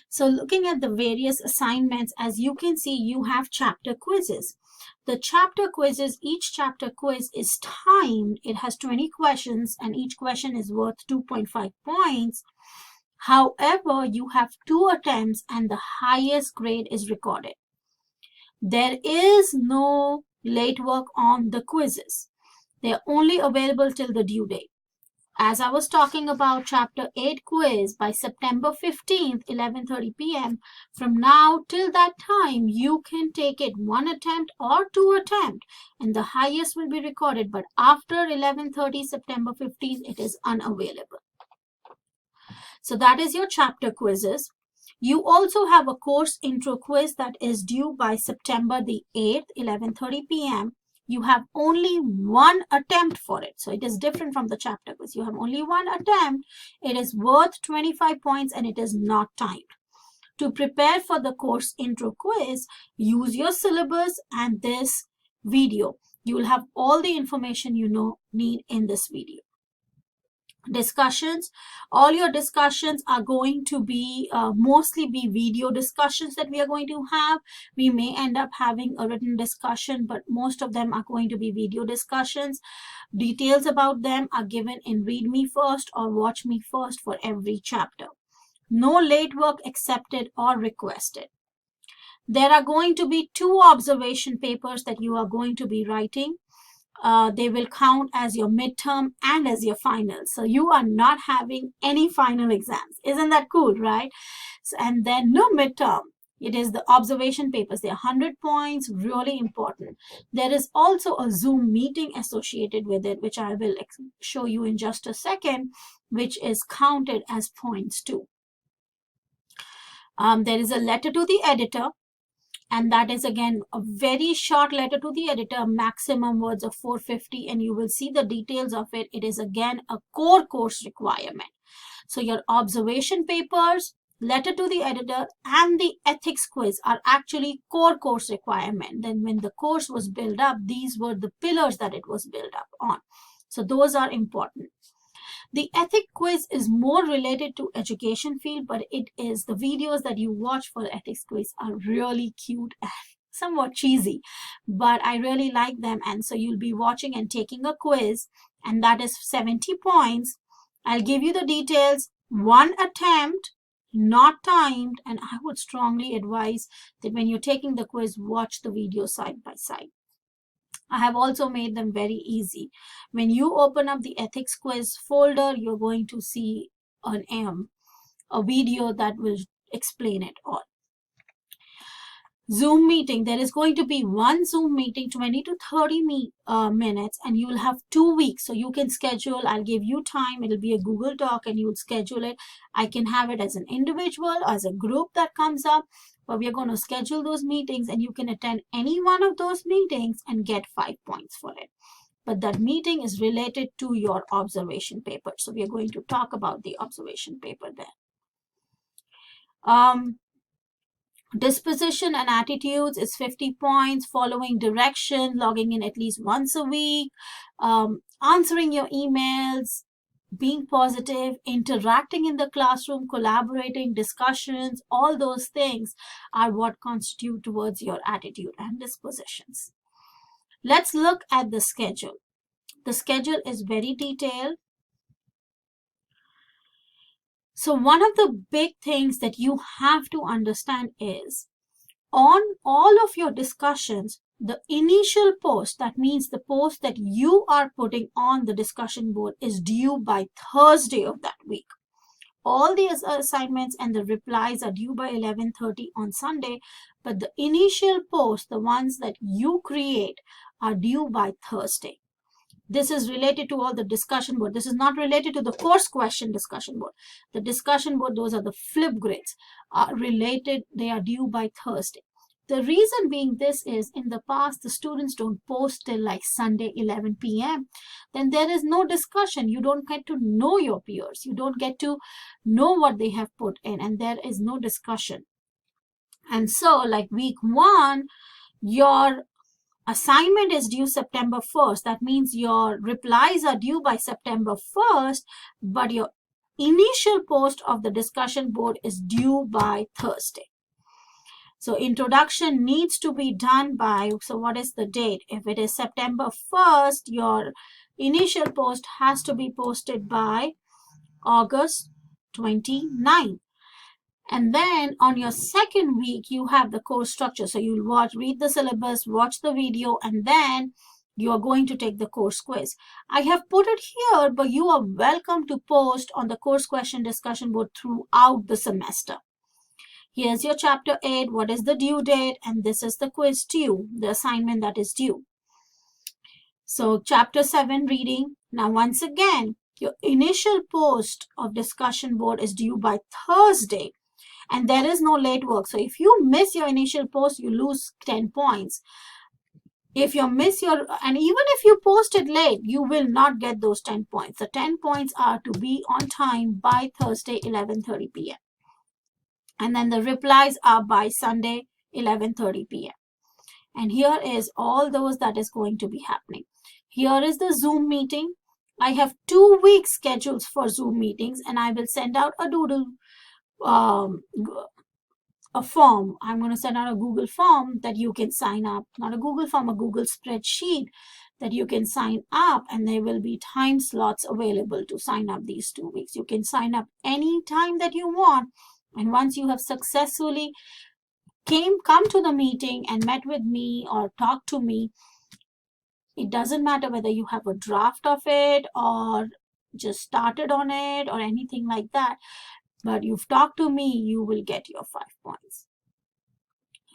So looking at the various assignments, as you can see, you have chapter quizzes. The chapter quizzes, each chapter quiz is timed. It has 20 questions and each question is worth 2.5 points. However, you have 2 attempts and the highest grade is recorded. There is no late work on the quizzes. They are only available till the due date. As I was talking about chapter 8 quiz by September 15th, 11:30 p.m., from now till that time, you can take it 1 attempt or 2 attempt and the highest will be recorded. But after 11:30 September 15th, it is unavailable. So that is your chapter quizzes. You also have a course intro quiz that is due by September the 8th, 11:30 p.m. You have only 1 attempt for it. So it is different from the chapter quiz. You have only 1 attempt. It is worth 25 points and it is not timed. To prepare for the course intro quiz, use your syllabus and this video. You will have all the information you need in this video. Discussions, all your discussions are going to be mostly be video discussions that we are going to have. We may end up having a written discussion, but most of them are going to be video discussions. Details about them are given in Read Me First or Watch Me First for every chapter. No late work accepted or requested. There are going to be 2 observation papers that you are going to be writing. They will count as your midterm and as your final. So you are not having any final exams. Isn't that cool, right? So, and then no midterm. It is the observation papers. They are 100 points, really important. There is also a Zoom meeting associated with it, which I will show you in just a second, which is counted as points too. There is a letter to the editor. And that is again a very short letter to the editor, maximum words of 450, and you will see the details of it. It is again a core course requirement. So your observation papers, letter to the editor, and the ethics quiz are actually core course requirement. Then when the course was built up, these were the pillars that it was built up on. So those are important. The ethic quiz is more related to education field, but it is the videos that you watch for the ethics quiz are really cute and somewhat cheesy, but I really like them. And so you'll be watching and taking a quiz, and that is 70 points. I'll give you the details. 1 attempt, not timed, and I would strongly advise that when you're taking the quiz, watch the video side by side. I have also made them very easy. When you open up the ethics quiz folder, you're going to see a video that will explain it all. Zoom meeting. There is going to be 1 Zoom meeting, 20 to 30 minutes, and you will have 2 weeks. So you can schedule. I'll give you time. It'll be a Google Doc and you'll schedule it. I can have it as an individual, as a group that comes up. But we are going to schedule those meetings and you can attend any one of those meetings and get 5 points for it. But that meeting is related to your observation paper. So we are going to talk about the observation paper there. Disposition and attitudes is 50 points. Following direction, logging in at least once a week, answering your emails, being positive, interacting in the classroom, collaborating, discussions, all those things are what constitute towards your attitude and dispositions. Let's look at the schedule. The schedule is very detailed. So one of the big things that you have to understand is on all of your discussions, the initial post, that means the post that you are putting on the discussion board, is due by Thursday of that week. All the assignments and the replies are due by 11:30 on Sunday, but the initial post, the ones that you create, are due by Thursday. This is related to all the discussion board. This is not related to the course question discussion board. The discussion board, those are the flip grids, are related. They are due by Thursday. The reason being this is, in the past, the students don't post till like Sunday 11 p.m. Then there is no discussion. You don't get to know your peers. You don't get to know what they have put in, and there is no discussion. And so like week 1, your assignment is due September 1st. That means your replies are due by September 1st, but your initial post of the discussion board is due by Thursday. So introduction needs to be done by, so what is the date? If it is September 1st, your initial post has to be posted by August 29th. And then on your second week, you have the course structure. So you'll read the syllabus, watch the video, and then you are going to take the course quiz. I have put it here, but you are welcome to post on the course question discussion board throughout the semester. Here's your chapter 8, what is the due date, and this is the quiz due, the assignment that is due. So chapter 7 reading. Now once again, your initial post of discussion board is due by Thursday, and there is no late work. So if you miss your initial post, you lose 10 points. If you miss and even if you post it late, you will not get those 10 points. The 10 points are to be on time by Thursday, 11:30 p.m. And then the replies are by Sunday, 11:30 p.m. And here is all those that is going to be happening. Here is the Zoom meeting. I have 2 weeks scheduled for Zoom meetings, and I will send out a doodle, a form. I'm going to send out a Google form that you can sign up. Not a Google form, a Google spreadsheet that you can sign up, and there will be time slots available to sign up these 2 weeks. You can sign up any time that you want. And once you have successfully come to the meeting and met with me or talked to me, it doesn't matter whether you have a draft of it or just started on it or anything like that, but you've talked to me, you will get your 5 points.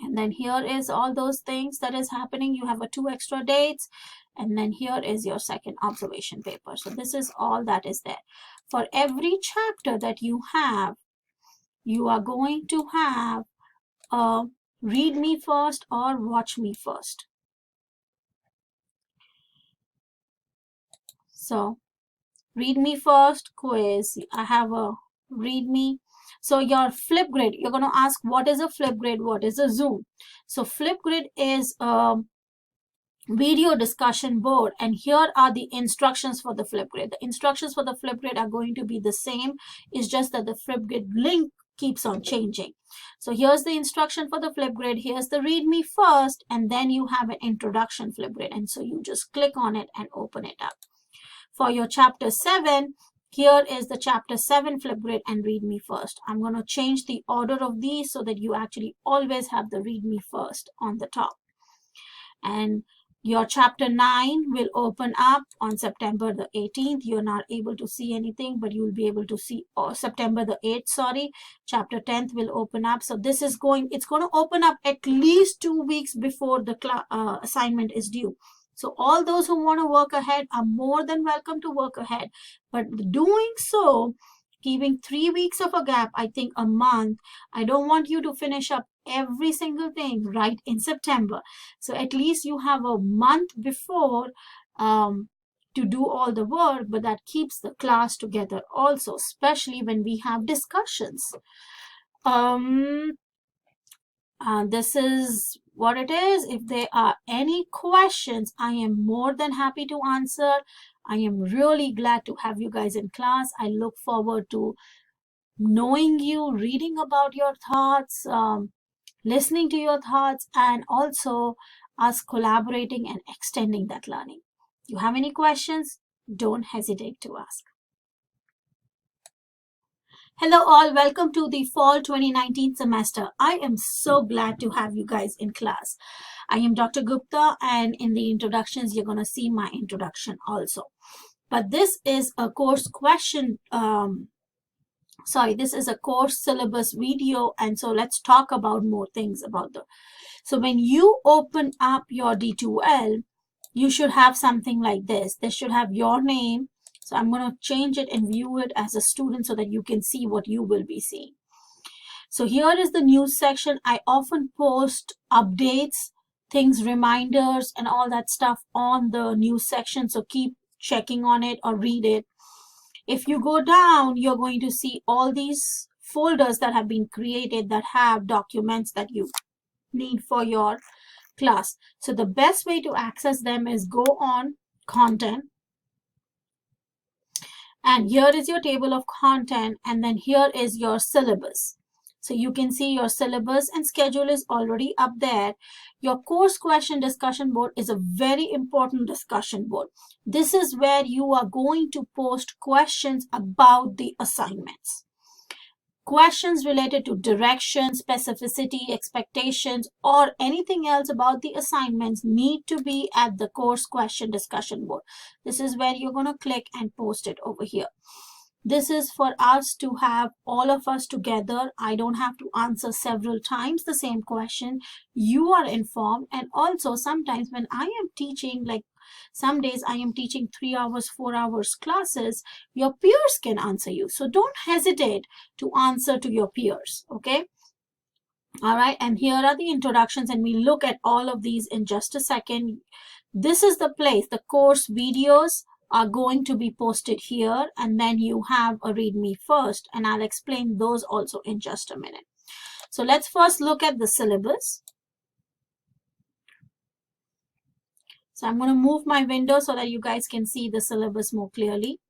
And then here is all those things that is happening. You have 2 extra dates, and then here is your second observation paper. So this is all that is there. For every chapter that you have, you are going to have a read me first or watch me first. So read me first quiz. I have a read me. So your Flipgrid, you're going to ask what is a Flipgrid, what is a Zoom. So Flipgrid is a video discussion board, and here are the instructions for the Flipgrid. The instructions for the Flipgrid are going to be the same. It's just that the Flipgrid link keeps on changing. So here's the instruction for the Flipgrid. Here's the read me first, and then you have an introduction Flipgrid. And so you just click on it and open it up. For your chapter 7, here is the chapter 7 Flipgrid and read me first. I'm going to change the order of these so that you actually always have the read me first on the top. And your chapter 9 will open up on September the 18th. You're not able to see anything, but you'll be able to see September the 8th, sorry. Chapter 10th will open up. So this is it's going to open up at least 2 weeks before the assignment is due. So all those who want to work ahead are more than welcome to work ahead. But doing so, giving 3 weeks of a gap, I think a month, I don't want you to finish up every single thing right in September. So at least you have a month before to do all the work, but that keeps the class together also, especially when we have discussions. This is what it is. If there are any questions, I am more than happy to answer. I am really glad to have you guys in class. I look forward to knowing you, reading about your thoughts, listening to your thoughts, and also us collaborating and extending that learning. If you have any questions, don't hesitate to ask. Hello all, welcome to the fall 2019 semester. I am so glad to have you guys in class. I am Dr. Gupta, and in the introductions, you're going to see my introduction also. But this is a course question, this is a course syllabus video, and so let's talk about more things about so when you open up your D2L, you should have something like this. This should have your name. So I'm going to change it and view it as a student so that you can see what you will be seeing. So here is the news section. I often post updates, things, reminders, and all that stuff on the news section. So keep checking on it or read it. If you go down, you're going to see all these folders that have been created that have documents that you need for your class. So the best way to access them is go on content, And here is your table of content, and then here is your syllabus. So you can see your syllabus and schedule is already up there. Your course question discussion board is a very important discussion board. This is where you are going to post questions about the assignments. Questions related to direction, specificity, expectations, or anything else about the assignments need to be at the course question discussion board. This is where you're going to click and post it over here. This is for us to have all of us together. I don't have to answer several times the same question. You are informed. And also sometimes when I am teaching, like some days I am teaching 3 hours, 4 hours classes, your peers can answer you. So don't hesitate to answer to your peers. Okay. All right. And here are the introductions, and we look at all of these in just a second. This is the place. The course videos are going to be posted here, and then you have a readme first, and I'll explain those also in just a minute. So let's first look at the syllabus. So I'm going to move my window so that you guys can see the syllabus more clearly.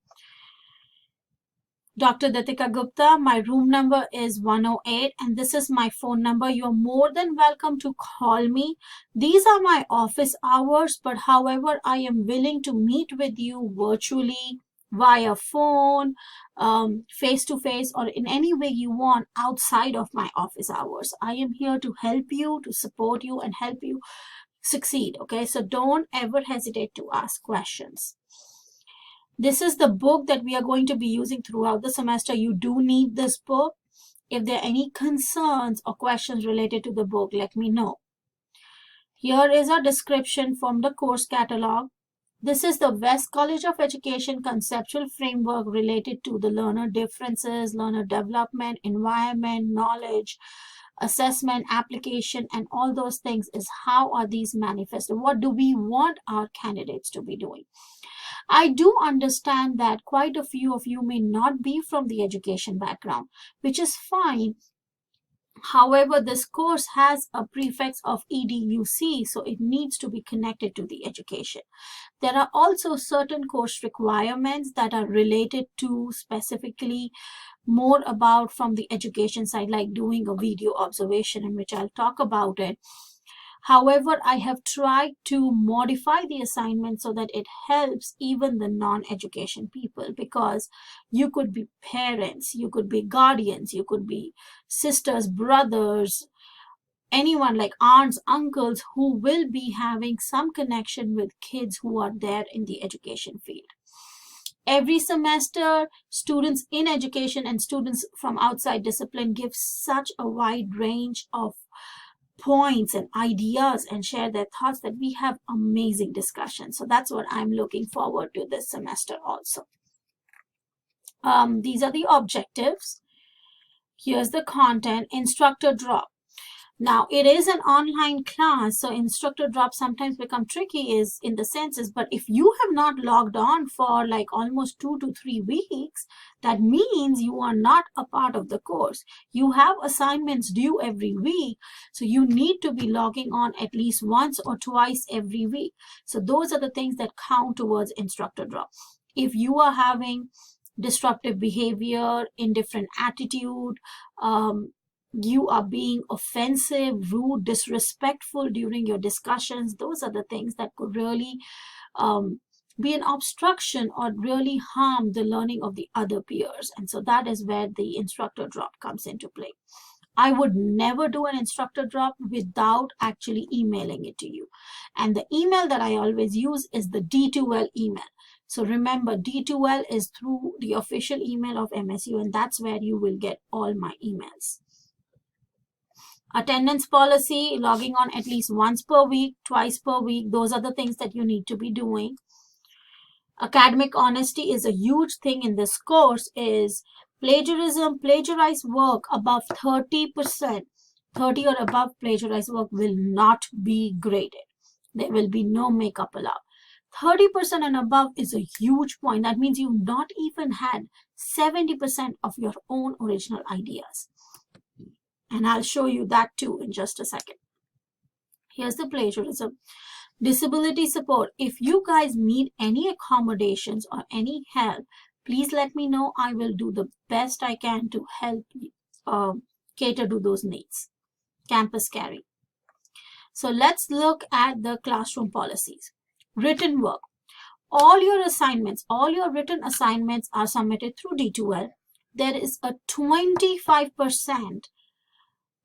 Dr. Datika Gupta, my room number is 108, and this is my phone number. You're more than welcome to call me. These are my office hours, but however, I am willing to meet with you virtually, via phone, face-to-face, or in any way you want outside of my office hours. I am here to help you, to support you, and help you succeed. Okay, so don't ever hesitate to ask questions. This is the book that we are going to be using throughout the semester. You do need this book. If there are any concerns or questions related to the book, let me know. Here is a description from the course catalog. This is the West College of Education conceptual framework related to the learner differences, learner development, environment, knowledge, assessment, application, and all those things. Is how are these manifested? What do we want our candidates to be doing? I do understand that quite a few of you may not be from the education background, which is fine. However, this course has a prefix of EDUC, so it needs to be connected to the education. There are also certain course requirements that are related to specifically more about from the education side, like doing a video observation, in which I'll talk about it. However, I have tried to modify the assignment so that it helps even the non-education people, because you could be parents, you could be guardians, you could be sisters, brothers, anyone like aunts, uncles who will be having some connection with kids who are there in the education field. Every semester, students in education and students from outside discipline give such a wide range of points and ideas and share their thoughts that we have amazing discussions. So that's what I'm looking forward to this semester also. These are the objectives. Here's the content. Instructor drop. Now, it is an online class, so instructor drop sometimes become tricky is in the senses, but if you have not logged on for like almost 2 to 3 weeks, that means you are not a part of the course. You have assignments due every week, so you need to be logging on at least once or twice every week. So those are the things that count towards instructor drop. If you are having disruptive behavior, indifferent attitude, you are being offensive, rude, disrespectful during your discussions, those are the things that could really be an obstruction or really harm the learning of the other peers. And so that is where the instructor drop comes into play. I would never do an instructor drop without actually emailing it to you. And the email that I always use is the D2L email. So remember, D2L is through the official email of MSU, and that's where you will get all my emails. Attendance policy, logging on at least once per week, twice per week. Those are the things that you need to be doing. Academic honesty is a huge thing in this course. Is plagiarism, plagiarized work above 30%, 30 or above plagiarized work will not be graded. There will be no makeup allowed. 30% and above is a huge point. That means you've not even had 70% of your own original ideas. And I'll show you that too in just a second. Here's the plagiarism. Disability support. If you guys need any accommodations or any help, please let me know. I will do the best I can to help cater to those needs. Campus carry. So let's look at the classroom policies. Written work. All your assignments, all your written assignments are submitted through D2L. There is a 25%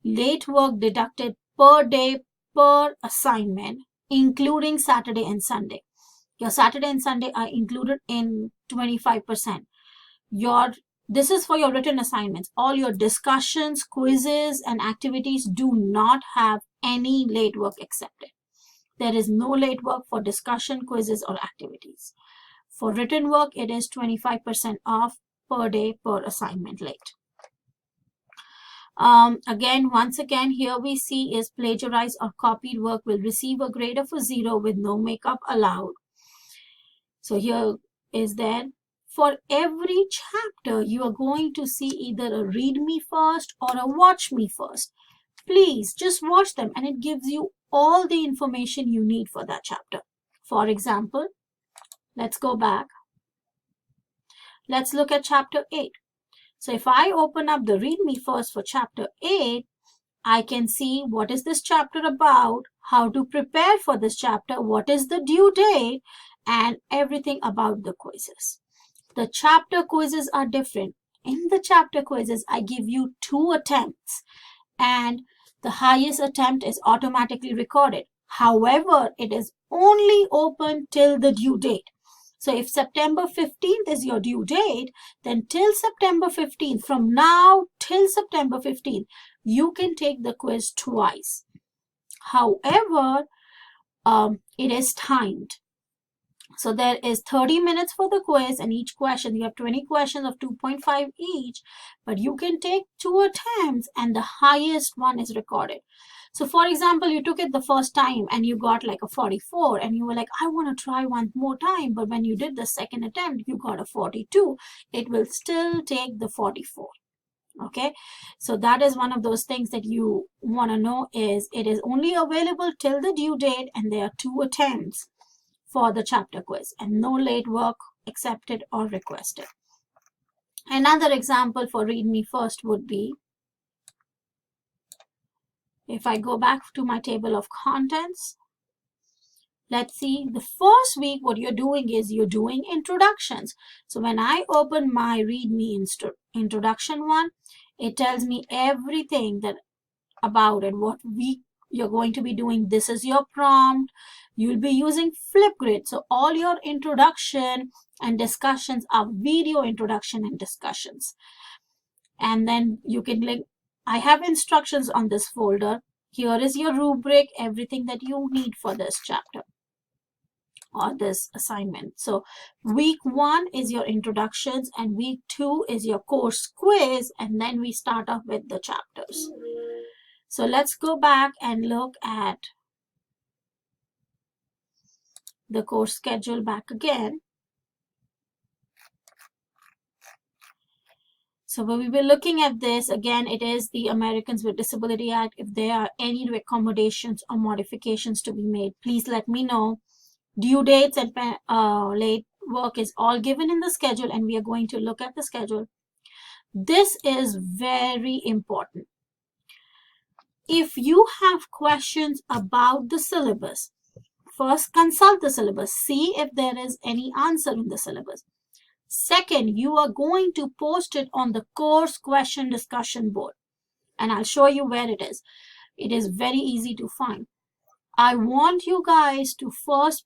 late work deducted per day per assignment, including Saturday and Sunday. Your Saturday and Sunday are included in 25%. This is for your written assignments. All your discussions, quizzes, and activities do not have any late work accepted. There is no late work for discussion, quizzes, or activities. For written work, it is 25% off per day per assignment late. Once again, here we see is plagiarized or copied work will receive a grade of a 0 with no makeup allowed. So here is there. For every chapter, you are going to see either a read me first or a watch me first. Please just watch them and it gives you all the information you need for that chapter. For example, let's go back. Let's look at chapter 8. So if I open up the read me first for chapter 8, I can see what is this chapter about, how to prepare for this chapter, what is the due date, and everything about the quizzes. The chapter quizzes are different. In the chapter quizzes, I give you 2 attempts and the highest attempt is automatically recorded. However, it is only open till the due date. So if September 15th is your due date, then till September 15th, from now till September 15th, you can take the quiz twice. However, it is timed. So there is 30 minutes for the quiz and each question, you have 20 questions of 2.5 each, but you can take 2 attempts and the highest one is recorded. So for example, you took it the first time and you got like a 44 and you were like, I want to try one more time. But when you did the second attempt, you got a 42. It will still take the 44. Okay, so that is one of those things that you want to know is it is only available till the due date and there are 2 attempts for the chapter quiz and no late work accepted or requested. Another example for read me first would be, if I go back to my table of contents, let's see, the first week what you're doing is you're doing introductions. So when I open my read me introduction one, it tells me everything that about it, what week you're going to be doing. This is your prompt. You'll be using Flipgrid. So all your introduction and discussions are video introduction and discussions. And then you can link, I have instructions on this folder. Here is your rubric, everything that you need for this chapter or this assignment. So week 1 is your introductions and week 2 is your course quiz, and then we start off with the chapters. So let's go back and look at the course schedule back again. So when we were looking at this, again, it is the Americans with Disability Act. If there are any recommendations or modifications to be made, please let me know. Due dates and late work is all given in the schedule, and we are going to look at the schedule. This is very important. If you have questions about the syllabus, first consult the syllabus, see if there is any answer in the syllabus. Second, you are going to post it on the course question discussion board, and I'll show you where it is. It is very easy to find. I want you guys to first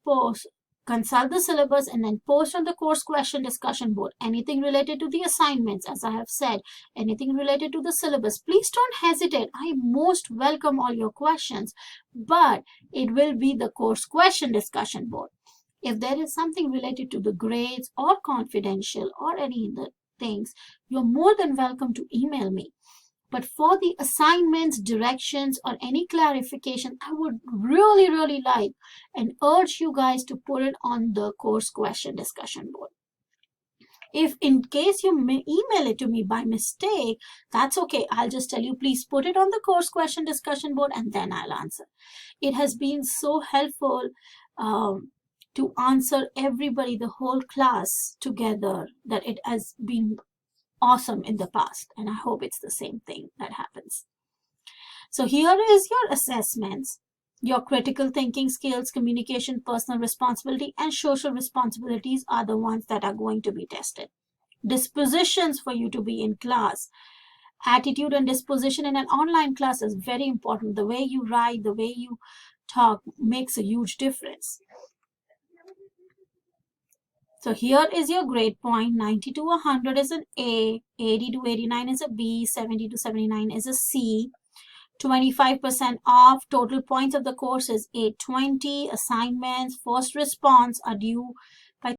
consult the syllabus and then post on the course question discussion board. Anything related to the assignments, as I have said, anything related to the syllabus, please don't hesitate. I most welcome all your questions, but it will be the course question discussion board. If there is something related to the grades or confidential or any other things, you're more than welcome to email me. But for the assignments, directions, or any clarification, I would really like and urge you guys to put it on the course question discussion board. If in case you email it to me by mistake, that's okay. I'll just tell you, please put it on the course question discussion board and then I'll answer. It has been so helpful to answer everybody, the whole class together, that it has been awesome in the past. And I hope it's the same thing that happens. So here is your assessments. Your critical thinking skills, communication, personal responsibility, and social responsibilities are the ones that are going to be tested. Dispositions for you to be in class. Attitude and disposition in an online class is very important. The way you write, the way you talk makes a huge difference. So here is your grade point. 90 to 100 is an A, 80 to 89 is a B, 70 to 79 is a C. 25% off. Total points of the course is 820. Assignments, first response are due